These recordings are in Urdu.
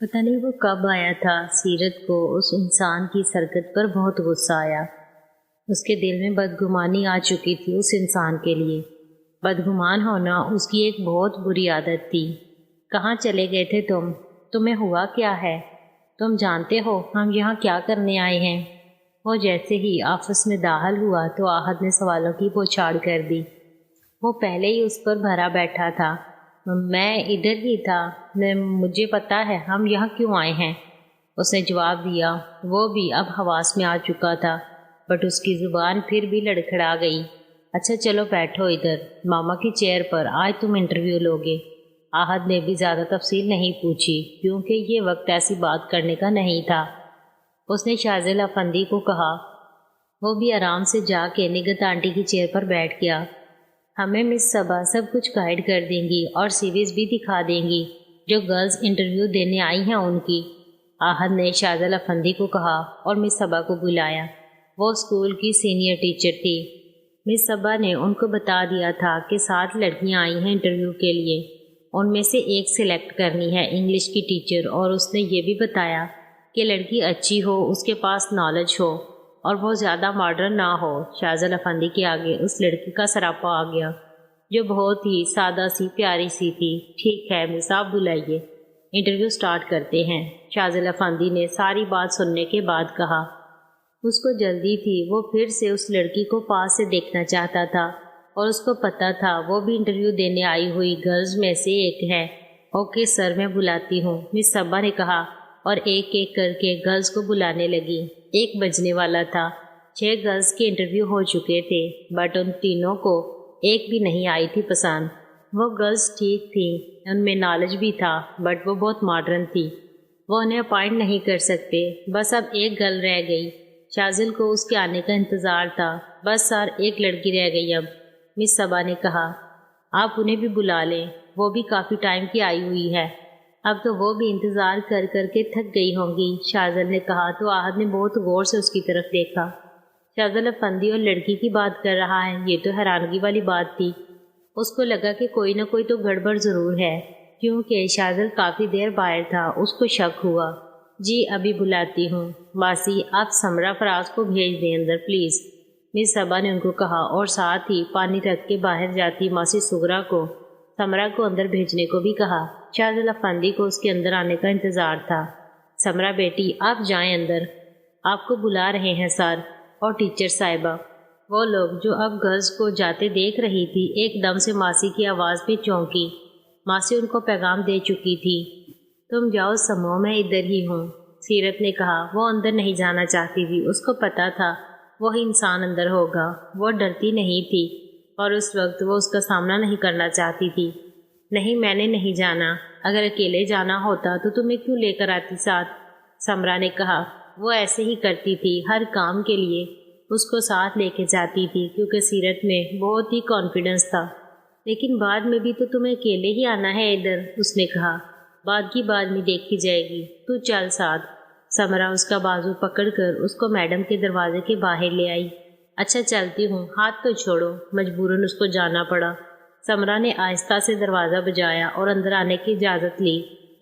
پتہ نہیں وہ کب آیا تھا، سیرت کو اس انسان کی سرکت پر بہت غصہ آیا۔ اس کے دل میں بدگمانی آ چکی تھی اس انسان کے لیے۔ بدگمان ہونا اس کی ایک بہت بری عادت تھی۔ کہاں چلے گئے تھے تم؟ تمہیں ہوا کیا ہے؟ تم جانتے ہو ہم یہاں کیا کرنے آئے ہیں؟ وہ جیسے ہی آفس میں داخل ہوا تو آحد نے سوالوں کی بوچھاڑ کر دی۔ وہ پہلے ہی اس پر بھرا بیٹھا تھا۔ میں ادھر ہی تھا، مجھے پتا ہے ہم یہاں کیوں آئے ہیں، اس نے جواب دیا۔ وہ بھی اب حواس میں آ چکا تھا، بٹ اس کی زبان پھر بھی لڑکھڑا گئی۔ اچھا چلو بیٹھو ادھر، ماما کی چیئر پر، آج تم انٹرویو لوگے۔ آحد نے بھی زیادہ تفصیل نہیں پوچھی کیونکہ یہ وقت ایسی بات کرنے کا نہیں تھا۔ اس نے شاذل افندی کو کہا۔ وہ بھی آرام سے جا کے نگہت آنٹی کی چیئر پر بیٹھ گیا۔ ہمیں مس صبا سب کچھ گائیڈ کر دیں گی اور سیریز بھی دکھا دیں گی جو گرلز انٹرویو دینے آئی ہیں ان کی، آحد نے شاذل افندی کو کہا اور مس صبا کو بلایا۔ وہ اسکول کی سینئر ٹیچر تھی۔ مس صبا نے ان کو بتا دیا تھا کہ 7 لڑکیاں آئی ہیں انٹرویو کے لیے، ان میں سے ایک سلیکٹ کرنی ہے انگلش کی ٹیچر، اور اس نے یہ بھی بتایا کہ لڑکی اچھی ہو، اس کے پاس نالج ہو اور وہ زیادہ ماڈرن نہ ہو۔ شاذل افندی کے آگے اس لڑکی کا سراپا آ گیا جو بہت ہی سادہ سی پیاری سی تھی۔ ٹھیک ہے مس، آپ بلائیے، انٹرویو سٹارٹ کرتے ہیں، شاذل افندی نے ساری بات سننے کے بعد کہا۔ اس کو جلدی تھی، وہ پھر سے اس لڑکی کو پاس سے دیکھنا چاہتا تھا اور اس کو پتا تھا وہ بھی انٹرویو دینے آئی ہوئی گرلز میں سے ایک ہے۔ اوکے سر، میں بلاتی ہوں، مس صبا نے کہا اور ایک ایک کر کے گرلز کو بلانے لگی۔ 1 بجنے والا تھا۔ 6 گرلز کے انٹرویو ہو چکے تھے، بٹ ان تینوں کو ایک بھی نہیں آئی تھی پسند۔ وہ گرلز ٹھیک تھیں، ان میں نالج بھی تھا، بٹ وہ بہت ماڈرن تھی۔ وہ انہیں اپائنٹ نہیں کر سکتے۔ بس اب ایک گرل رہ گئی۔ شاذل کو اس کے آنے کا انتظار تھا۔ بس سر، ایک لڑکی رہ گئی اب، مس صبا نے کہا۔ آپ انہیں بھی بلا لیں، وہ بھی کافی ٹائم کی آئی ہوئی ہے، اب تو وہ بھی انتظار کر کر کے تھک گئی ہوں گی، شاذل نے کہا تو آحد نے بہت غور سے اس کی طرف دیکھا۔ شاذل افندی اور لڑکی کی بات کر رہا ہے، یہ تو حیرانگی والی بات تھی۔ اس کو لگا کہ کوئی نہ کوئی تو گڑبڑ ضرور ہے، کیونکہ شاذل کافی دیر باہر تھا۔ اس کو شک ہوا۔ جی ابھی بلاتی ہوں، باسی آپ سمرا فراز کو بھیج دیں اندر پلیز، مس صبا نے ان کو کہا اور ساتھ ہی پانی رکھ کے باہر جاتی ماسی سغرا کو سمرا کو اندر بھیجنے کو بھی کہا۔ شاذل افندی کو اس کے اندر آنے کا انتظار تھا۔ سمرا بیٹی آپ جائیں اندر، آپ کو بلا رہے ہیں سر اور ٹیچر صاحبہ۔ وہ لوگ جو اب گرلز کو جاتے دیکھ رہی تھی ایک دم سے ماسی کی آواز پہ چونکی۔ ماسی ان کو پیغام دے چکی تھی۔ تم جاؤ سمو، میں ادھر ہی ہوں، سیرت نے کہا۔ وہ اندر نہیں جانا چاہتی تھی، اس کو پتا تھا وہی انسان اندر ہوگا۔ وہ ڈرتی نہیں تھی اور اس وقت وہ اس کا سامنا نہیں کرنا چاہتی تھی۔ نہیں میں نے نہیں جانا، اگر اکیلے جانا ہوتا تو تمہیں کیوں لے کر آتی ساتھ، سمرا نے کہا۔ وہ ایسے ہی کرتی تھی، ہر کام کے لیے اس کو ساتھ لے کے جاتی تھی کیونکہ سیرت میں بہت ہی کانفیڈنس تھا۔ لیکن بعد میں بھی تو تمہیں اکیلے ہی آنا ہے ادھر، اس نے کہا۔ بعد کی بعد میں دیکھی جائے گی، تو چل ساتھ۔ سمرا اس کا بازو پکڑ کر اس کو میڈم کے دروازے کے باہر لے آئی۔ اچھا چلتی ہوں، ہاتھ تو چھوڑو، مجبوراً اس کو جانا پڑا۔ سمرا نے آہستہ سے دروازہ بجایا اور اندر آنے کی اجازت لی۔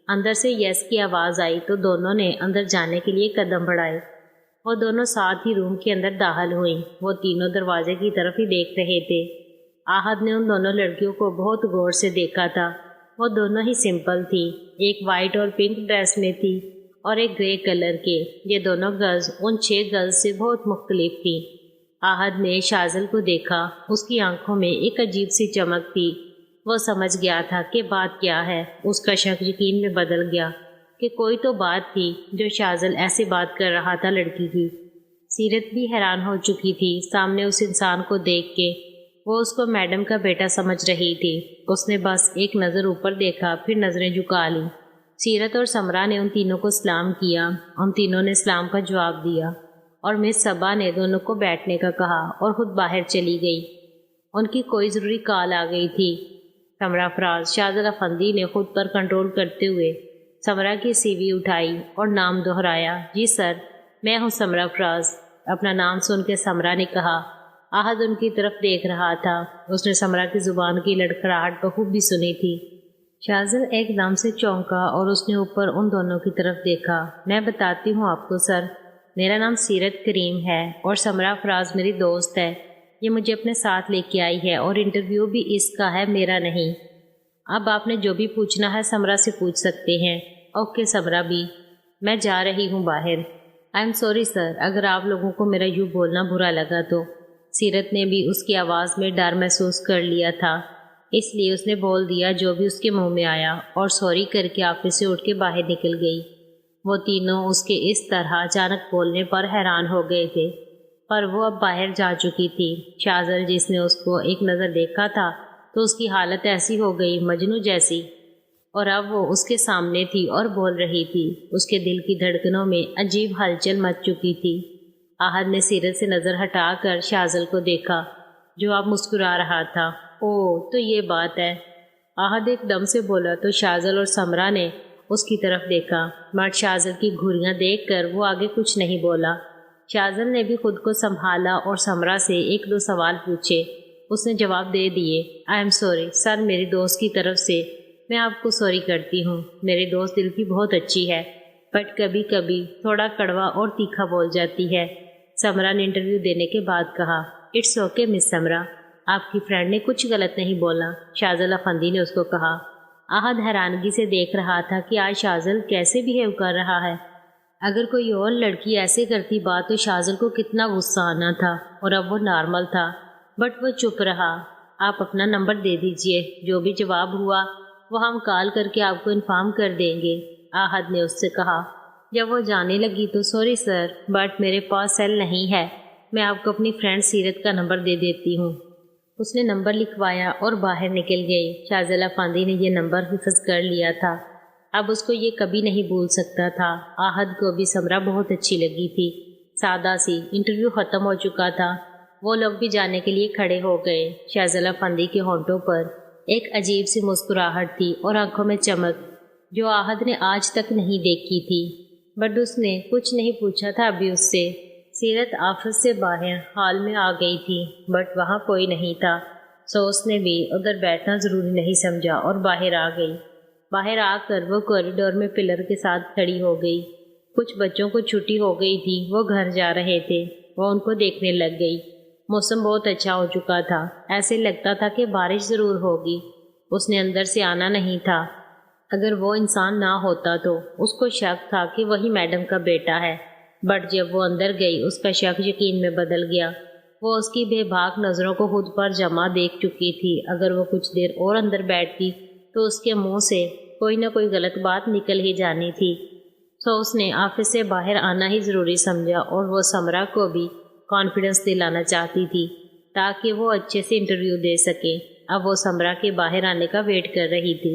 اندر سے یس کی آواز آئی تو دونوں نے اندر جانے کے لیے قدم بڑھائے۔ وہ دونوں ساتھ ہی روم کے اندر داخل ہوئیں۔ وہ تینوں دروازے کی طرف ہی دیکھ رہے تھے۔ آحد نے ان دونوں لڑکیوں کو بہت غور سے دیکھا تھا۔ وہ دونوں ہی سمپل تھی، ایک وائٹ اور پنک ڈریس میں تھی اور ایک گرے کلر کے۔ یہ دونوں گرلز ان 6 گرلز سے بہت مختلف تھیں۔ آحد نے شاذل کو دیکھا، اس کی آنکھوں میں ایک عجیب سی چمک تھی۔ وہ سمجھ گیا تھا کہ بات کیا ہے۔ اس کا شک یقین میں بدل گیا کہ کوئی تو بات تھی جو شاذل ایسے بات کر رہا تھا لڑکی کی۔ سیرت بھی حیران ہو چکی تھی سامنے اس انسان کو دیکھ کے۔ وہ اس کو میڈم کا بیٹا سمجھ رہی تھی۔ اس نے بس ایک نظر اوپر دیکھا، پھر نظریں جھکا لیں۔ سیرت اور سمرا نے ان تینوں کو سلام کیا۔ ان تینوں نے سلام کا جواب دیا اور مس صبا نے دونوں کو بیٹھنے کا کہا اور خود باہر چلی گئی۔ ان کی کوئی ضروری کال آ گئی تھی۔ سمرا فراز، شاذل افندی نے خود پر کنٹرول کرتے ہوئے سمرا کی سی وی اٹھائی اور نام دہرایا۔ جی سر، میں ہوں سمرا فراز، اپنا نام سن کے سمرا نے کہا۔ آحد ان کی طرف دیکھ رہا تھا۔ اس نے سمرا کی زبان کی لڑکھڑاہٹ بخوبی سنی تھی۔ شاذل ایک دم سے چونکا اور اس نے اوپر ان دونوں کی طرف دیکھا۔ میں بتاتی ہوں آپ کو سر، میرا نام سیرت کریم ہے اور سمرا فراز میری دوست ہے۔ یہ مجھے اپنے ساتھ لے کے آئی ہے اور انٹرویو بھی اس کا ہے، میرا نہیں۔ اب آپ نے جو بھی پوچھنا ہے سمرا سے پوچھ سکتے ہیں۔ اوکے سمرا بھی، میں جا رہی ہوں باہر۔ آئی ایم سوری سر، اگر آپ لوگوں کو میرا یوں بولنا برا لگا تو۔ سیرت نے بھی اس کی آواز میں ڈر محسوس کر لیا تھا، اس لیے اس نے بول دیا جو بھی اس کے منہ میں آیا اور سوری کر کے آفس سے اٹھ کے باہر نکل گئی۔ وہ تینوں اس کے اس طرح اچانک بولنے پر حیران ہو گئے تھے، پر وہ اب باہر جا چکی تھی۔ شاذل جس نے اس کو ایک نظر دیکھا تھا تو اس کی حالت ایسی ہو گئی مجنوں جیسی، اور اب وہ اس کے سامنے تھی اور بول رہی تھی۔ اس کے دل کی دھڑکنوں میں عجیب ہلچل مچ چکی تھی۔ احد نے سیرت سے نظر ہٹا کر شاذل کو دیکھا جو اب مسکرا رہا تھا۔ اوہ تو یہ بات ہے، احد ایک دم سے بولا تو شاذل اور سمرا نے اس کی طرف دیکھا، مگر شاذل کی گھوریاں دیکھ کر وہ آگے کچھ نہیں بولا۔ شاذل نے بھی خود کو سنبھالا اور سمرا سے ایک دو سوال پوچھے۔ اس نے جواب دے دیے۔ آئی ایم سوری سر، میری دوست کی طرف سے میں آپ کو سوری کرتی ہوں۔ میری دوست دل کی بہت اچھی ہے، بٹ کبھی کبھی تھوڑا کڑوا اور تیکھا بول جاتی ہے، سمرا نے انٹرویو دینے کے بعد کہا۔ اٹس اوکے مس سمرا، آپ کی فرینڈ نے کچھ غلط نہیں بولا، شاذل افندی نے اس کو کہا۔ احد حیرانگی سے دیکھ رہا تھا کہ آج شاذل کیسے بیہیو کر رہا ہے۔ اگر کوئی اور لڑکی ایسے کرتی بات تو شاذل کو کتنا غصہ آنا تھا، اور اب وہ نارمل تھا، بٹ وہ چپ رہا۔ آپ اپنا نمبر دے دیجئے، جو بھی جواب ہوا وہ ہم کال کر کے آپ کو انفارم کر دیں گے، احد نے اس سے کہا۔ جب وہ جانے لگی تو سوری سر، بٹ میرے پاس سیل نہیں ہے، میں آپ کو اپنی فرینڈ سیرت کا نمبر دے دیتی ہوں۔ اس نے نمبر لکھوایا اور باہر نکل گئی۔ شاذل افندی نے یہ نمبر حفظ کر لیا تھا، اب اس کو یہ کبھی نہیں بھول سکتا تھا۔ احد کو بھی سمرا بہت اچھی لگی تھی، سادہ سی۔ انٹرویو ختم ہو چکا تھا، وہ لوگ بھی جانے کے لیے کھڑے ہو گئے۔ شاذل افندی کے ہونٹوں پر ایک عجیب سی مسکراہٹ تھی اور آنکھوں میں چمک جو احد نے آج تک نہیں دیکھی تھی، بٹ اس نے کچھ نہیں پوچھا تھا ابھی اس سے۔ سیرت آفس سے باہر ہال میں آ گئی تھی، بٹ وہاں کوئی نہیں تھا، سو اس نے بھی ادھر بیٹھنا ضروری نہیں سمجھا اور باہر آ گئی۔ باہر آ کر وہ کوریڈور میں پلر کے ساتھ کھڑی ہو گئی۔ کچھ بچوں کو چھٹی ہو گئی تھی، وہ گھر جا رہے تھے، وہ ان کو دیکھنے لگ گئی۔ موسم بہت اچھا ہو چکا تھا، ایسے لگتا تھا کہ بارش ضرور ہوگی۔ اس نے اندر سے آنا نہیں تھا، اگر وہ انسان نہ ہوتا تو اس کو شک تھا کہ وہی میڈم کا بیٹا ہے، بٹ جب وہ اندر گئی اس کا شک یقین میں بدل گیا۔ وہ اس کی بے باک نظروں کو خود پر جمع دیکھ چکی تھی، اگر وہ کچھ دیر اور اندر بیٹھتی تو اس کے منہ سے کوئی نہ کوئی غلط بات نکل ہی جانی تھی۔ سو اس نے آفس سے باہر آنا ہی ضروری سمجھا، اور وہ سمرا کو بھی کانفیڈنس دلانا چاہتی تھی تاکہ وہ اچھے سے انٹرویو دے سکے۔ اب وہ سمرا کے باہر آنے کا ویٹ کر رہی تھی۔